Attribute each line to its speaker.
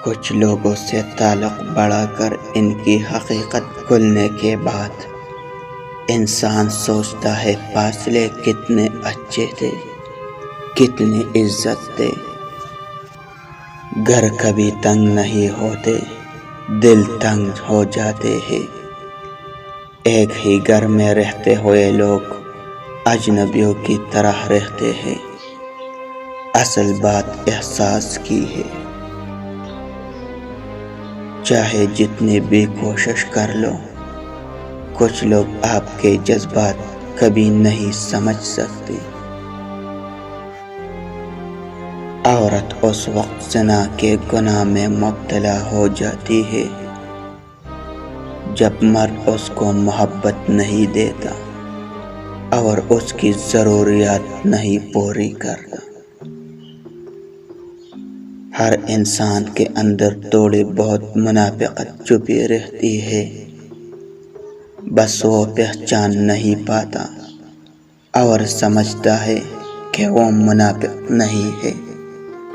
Speaker 1: کچھ لوگوں سے تعلق بڑھا کر ان کی حقیقت کھلنے کے بعد انسان سوچتا ہے فاصلے کتنے اچھے تھے، کتنی عزت تھے۔ گھر کبھی تنگ نہیں ہوتے، دل تنگ ہو جاتے ہیں۔ ایک ہی گھر میں رہتے ہوئے لوگ اجنبیوں کی طرح رہتے ہیں۔ اصل بات احساس کی ہے۔ چاہے جتنی بھی کوشش کر لو، کچھ لوگ آپ کے جذبات کبھی نہیں سمجھ سکتے۔ عورت اس وقت زنا کے گناہ میں مبتلا ہو جاتی ہے جب مرد اس کو محبت نہیں دیتا اور اس کی ضروریات نہیں پوری کرتا۔ ہر انسان کے اندر تھوڑی بہت منافقت چھپی رہتی ہے، بس وہ پہچان نہیں پاتا اور سمجھتا ہے کہ وہ منافق نہیں ہے۔